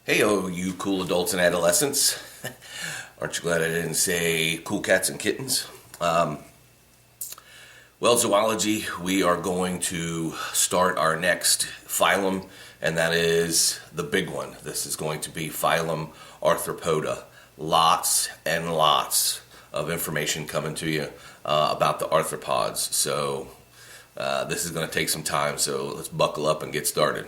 Hey, oh, you cool adults and adolescents. Aren't you glad I didn't say cool cats and kittens? Well, zoology, we are going to start our next phylum, and that is the big one. This is going to be phylum Arthropoda. Lots and lots of information coming to you about the arthropods. So, this is going to take some time, so let's buckle up and get started.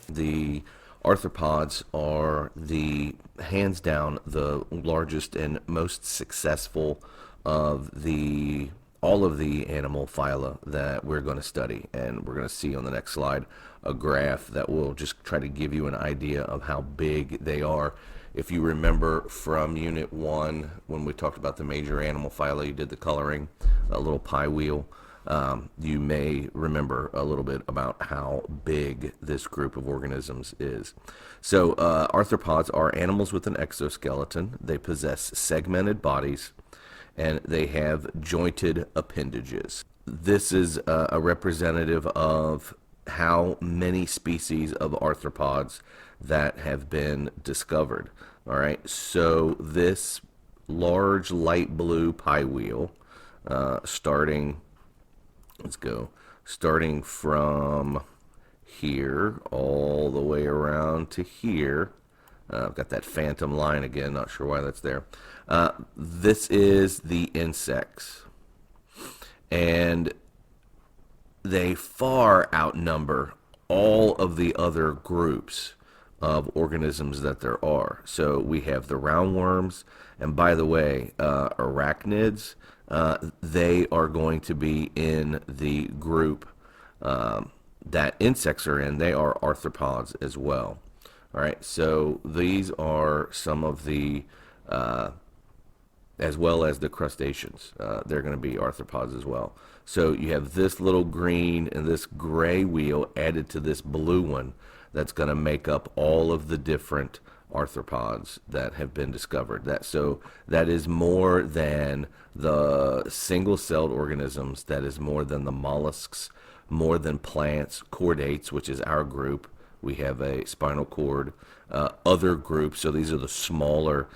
The arthropods are the hands down the largest and most successful of the all of the animal phyla that we're going to study, and we're going to see on the next slide a graph that will just try to give you an idea of how big they are. If you remember from Unit 1, when we talked about the major animal phyla, you did the coloring, a little pie wheel. You may remember a little bit about how big this group of organisms is. So, arthropods are animals with an exoskeleton. They possess segmented bodies, and they have jointed appendages. This is a representative of how many species of arthropods that have been discovered. All right, so this large light blue pie wheel, starting from here all the way around to here. I've got that phantom line again, not sure why that's there. This is the insects, and they far outnumber all of the other groups of organisms that there are. So we have the roundworms, and by the way, arachnids, they are going to be in the group that insects are in. They are arthropods as well. All right, so these are some of the, as well as the crustaceans. They're going to be arthropods as well. So you have this little green and this gray wheel added to this blue one that's going to make up all of the different arthropods that have been discovered. That is more than the single-celled organisms. That is more than the mollusks, more than plants, chordates, which is our group. We have a spinal cord, other groups. So these are the smaller,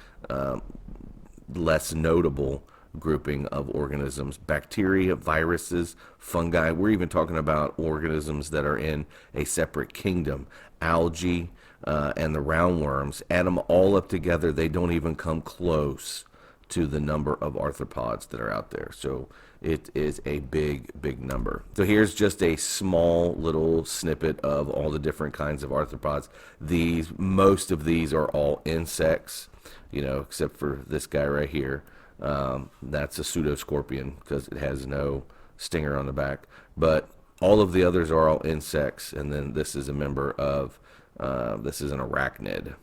less notable grouping of organisms. Bacteria, viruses, fungi. We're even talking about organisms that are in a separate kingdom. Algae and the roundworms. Add them all up together, they don't even come close to the number of arthropods that are out there. So it is a big, big number. So here's just a small little snippet of all the different kinds of arthropods. Most of these are all insects, except for this guy right here. That's a pseudoscorpion because it has no stinger on the back. But all of the others are all insects, and then this is a member of, this is an arachnid.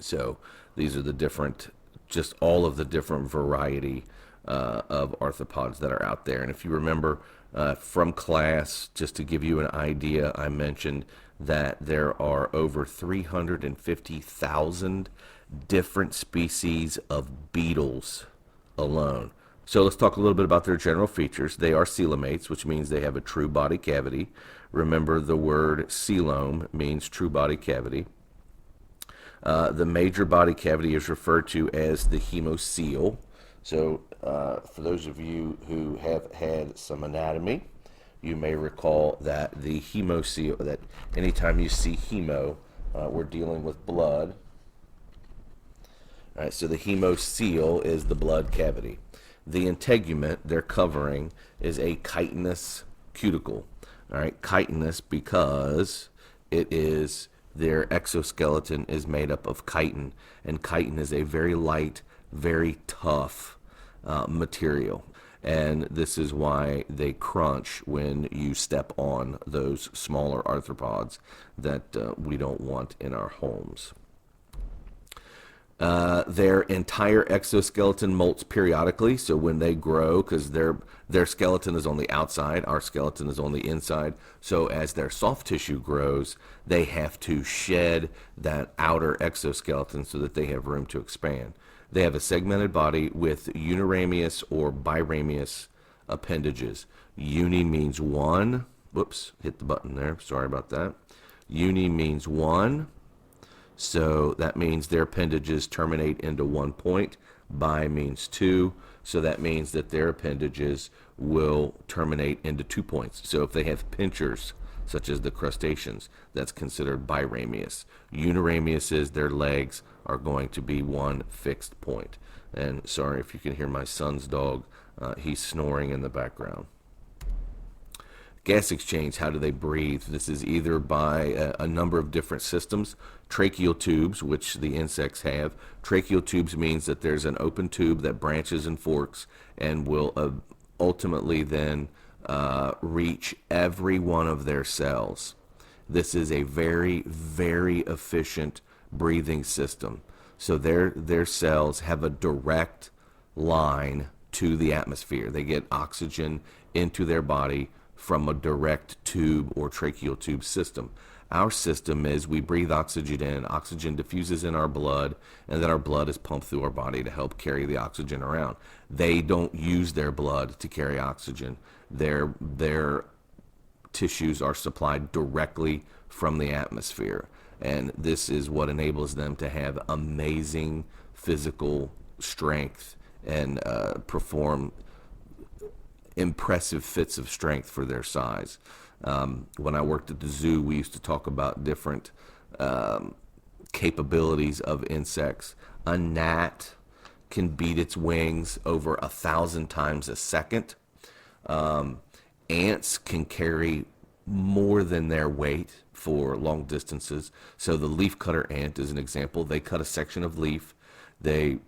So these are the different, just all of the different variety of arthropods that are out there. And if you remember from class, just to give you an idea, I mentioned that there are over 350,000 different species of beetles alone. So let's talk a little bit about their general features. They are coelomates, which means they have a true body cavity. Remember, the word coelom means true body cavity. The major body cavity is referred to as the hemocoel. So for those of you who have had some anatomy, you may recall that the hemocoel, that anytime you see hemo, we're dealing with blood. All right, so the hemocoel is the blood cavity. The integument, their covering, is a chitinous cuticle. All right, chitinous because their exoskeleton is made up of chitin, and chitin is a very light, very tough material. And this is why they crunch when you step on those smaller arthropods that we don't want in our homes. Their entire exoskeleton molts periodically, so when they grow, because their skeleton is on the outside, our skeleton is on the inside, so as their soft tissue grows, they have to shed that outer exoskeleton so that they have room to expand. They have a segmented body with uniramius or biramius appendages. Uni means one. Whoops, hit the button there. Sorry about that. Uni means one. So that means their appendages terminate into one point. Bi means two. So that means that their appendages will terminate into 2 points. So if they have pinchers, such as the crustaceans, that's considered biramius. Uniramiuses, their legs are going to be one fixed point. And sorry if you can hear my son's dog, he's snoring in the background. Gas exchange, how do they breathe? This is either by a number of different systems. Tracheal tubes, which the insects have. Tracheal tubes means that there's an open tube that branches and forks and will ultimately then reach every one of their cells. This is a very, very efficient breathing system. So their cells have a direct line to the atmosphere. They get oxygen into their body from a direct tube or tracheal tube system. Our system is we breathe oxygen in, oxygen diffuses in our blood, and then our blood is pumped through our body to help carry the oxygen around. They don't use their blood to carry oxygen. Their tissues are supplied directly from the atmosphere, and this is what enables them to have amazing physical strength and perform impressive fits of strength for their size. When I worked at the zoo, we used to talk about different capabilities of insects. A gnat can beat its wings over 1,000 times a second. Ants can carry more than their weight for long distances. So the leafcutter ant is an example. They cut a section of leaf. They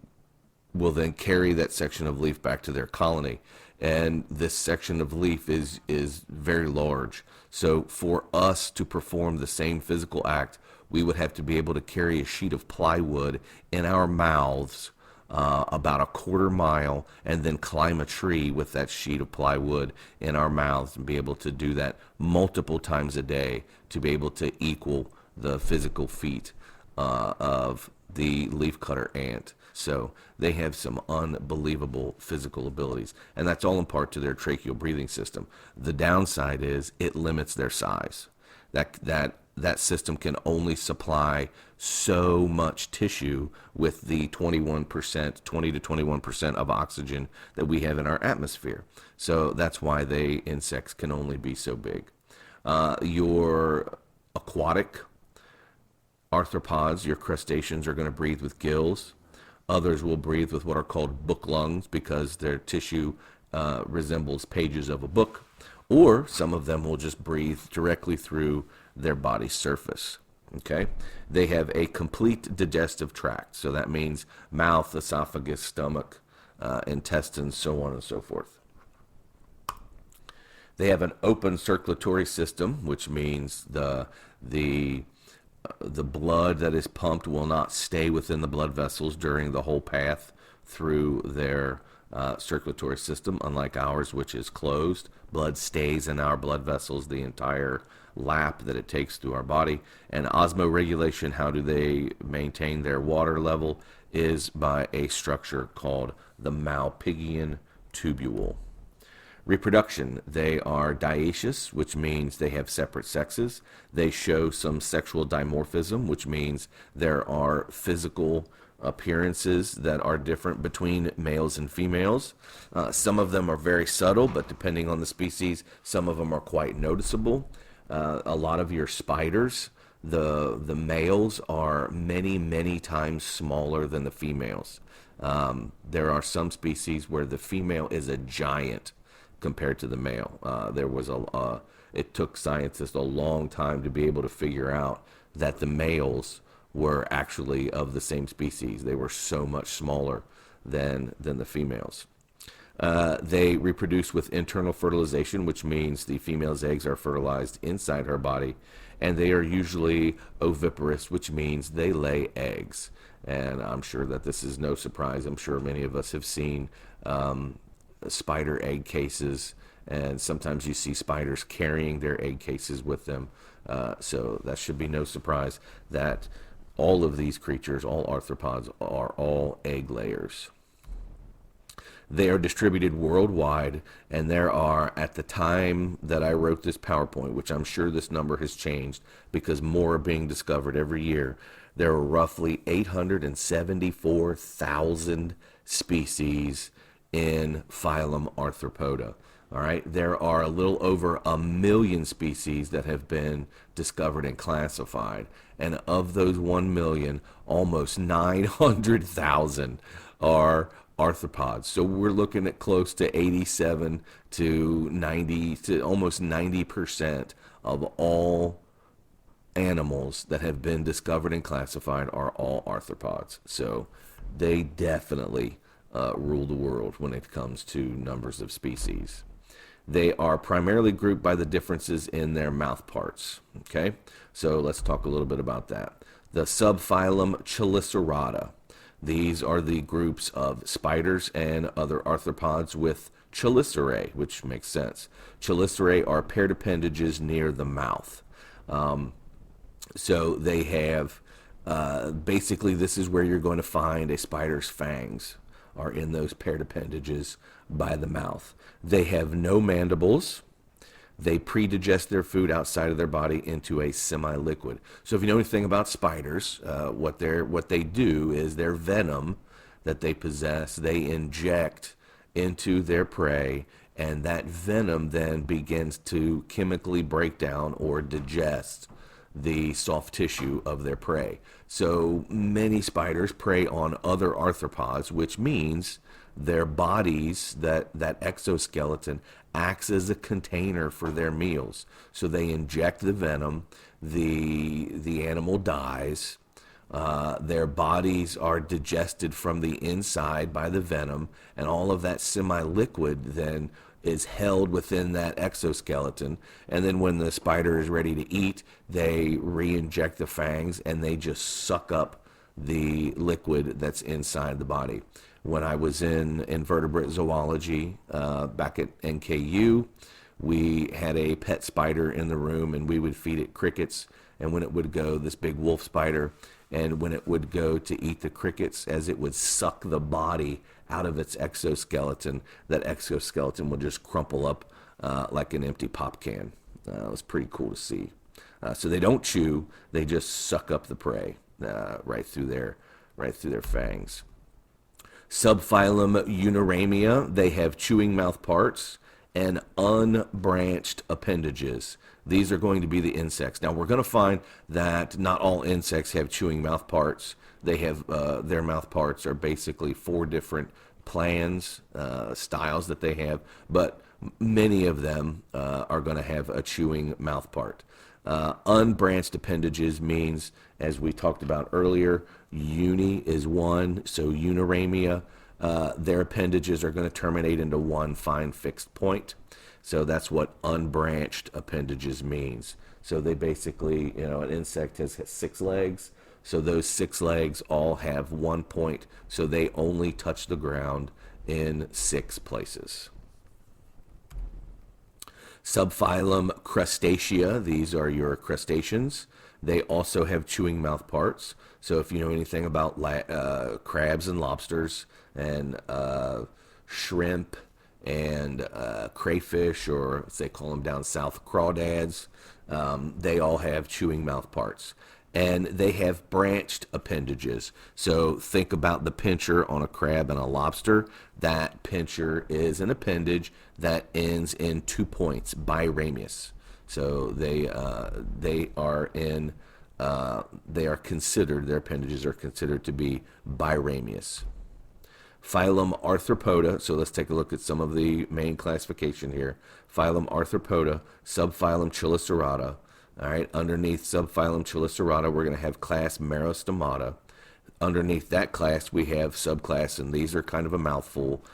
will then carry that section of leaf back to their colony. And this section of leaf is very large. So for us to perform the same physical act, we would have to be able to carry a sheet of plywood in our mouths about a quarter mile and then climb a tree with that sheet of plywood in our mouths and be able to do that multiple times a day to be able to equal the physical feat of the leafcutter ant. So they have some unbelievable physical abilities, and that's all in part to their tracheal breathing system. The downside is it limits their size. That system can only supply so much tissue with the 20 to 21% of oxygen that we have in our atmosphere. So that's why insects can only be so big. Your aquatic arthropods, your crustaceans, are going to breathe with gills. Others will breathe with what are called book lungs because their tissue resembles pages of a book. Or some of them will just breathe directly through their body surface. Okay? They have a complete digestive tract. So that means mouth, esophagus, stomach, intestines, so on and so forth. They have an open circulatory system, which means the blood that is pumped will not stay within the blood vessels during the whole path through their circulatory system, unlike ours, which is closed. Blood stays in our blood vessels the entire lap that it takes through our body. And osmoregulation, how do they maintain their water level, is by a structure called the Malpighian tubule. Reproduction, they are dioecious, which means they have separate sexes. They show some sexual dimorphism, which means there are physical appearances that are different between males and females. Some of them are very subtle, but depending on the species, some of them are quite noticeable. A lot of your spiders, the males are many, many times smaller than the females. There are some species where the female is a giant compared to the male. It took scientists a long time to be able to figure out that the males were actually of the same species. They were so much smaller than the females. They reproduce with internal fertilization, which means the female's eggs are fertilized inside her body, and they are usually oviparous, which means they lay eggs. And I'm sure that this is no surprise. I'm sure many of us have seen spider egg cases, and sometimes you see spiders carrying their egg cases with them. So that should be no surprise that all of these creatures, all arthropods, are all egg layers. They are distributed worldwide, and there are, at the time that I wrote this PowerPoint, which I'm sure this number has changed because more are being discovered every year, there are roughly 874,000 species in phylum Arthropoda. All right, there are a little over 1 million species that have been discovered and classified, and of those 1 million, almost 900,000 are arthropods. So we're looking at close to 87 to 90 to almost 90% of all animals that have been discovered and classified are all arthropods. So they definitely rule the world when it comes to numbers of species. They are primarily grouped by the differences in their mouth parts. Okay, so let's talk a little bit about that. The subphylum Chelicerata. These are the groups of spiders and other arthropods with chelicerae, which makes sense. Chelicerae are paired appendages near the mouth. So they have, basically this is where you're going to find a spider's fangs are in those paired appendages by the mouth. They have no mandibles. They pre-digest their food outside of their body into a semi-liquid. So if you know anything about spiders, what they do is their venom that they possess, they inject into their prey, and that venom then begins to chemically break down or digest the soft tissue of their prey. So many spiders prey on other arthropods, which means their bodies, that exoskeleton, acts as a container for their meals. So they inject the venom, the animal dies, their bodies are digested from the inside by the venom, and all of that semi-liquid then is held within that exoskeleton, and then when the spider is ready to eat, they re-inject the fangs and they just suck up the liquid that's inside the body. When I was in invertebrate zoology back at NKU, we had a pet spider in the room, and we would feed it crickets, and when it would go, this big wolf spider, and when it would go to eat the crickets, as it would suck the body out of its exoskeleton, that exoskeleton would just crumple up like an empty pop can. It was pretty cool to see. So they don't chew; they just suck up the prey right through their fangs. Subphylum Uniramia. They have chewing mouth parts and unbranched appendages. These are going to be the insects. Now we're going to find that not all insects have chewing mouth parts. They have their mouth parts are basically 4 different plans, styles that they have, but many of them are going to have a chewing mouth part. Unbranched appendages means, as we talked about earlier, uni is one, so uniramia, their appendages are going to terminate into one fine fixed point. So that's what unbranched appendages means. So they basically, an insect has 6 legs. So those 6 legs all have one point. So they only touch the ground in 6 places. Subphylum Crustacea. These are your crustaceans. They also have chewing mouth parts. So if you know anything about crabs and lobsters and shrimp and crayfish, or as they call them down south, crawdads, they all have chewing mouth parts. And they have branched appendages. So think about the pincher on a crab and a lobster. That pincher is an appendage that ends in 2 points, biramious. So they are considered, their appendages are considered to be biramious. Phylum Arthropoda. So let's take a look at some of the main classification here. Phylum Arthropoda, subphylum Chelicerata. All right, underneath subphylum Chelicerata, we're going to have class Merostomata. Underneath that class, we have subclass, and these are kind of a mouthful.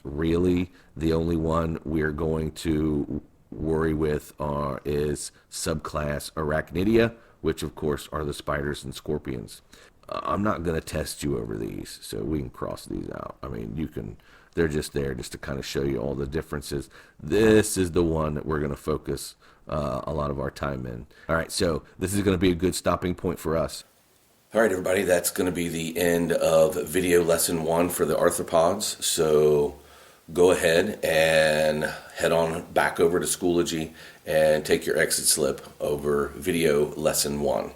Really, the only one we're going to worry with is subclass Arachnidia, which of course are the spiders and scorpions. I'm not going to test you over these, so we can cross these out. I mean, they're just there just to kind of show you all the differences. This is the one that we're going to focus a lot of our time in. All right, so this is going to be a good stopping point for us. All right, everybody, that's going to be the end of video lesson 1 for the arthropods. So go ahead and head on back over to Schoology and take your exit slip over video lesson 1.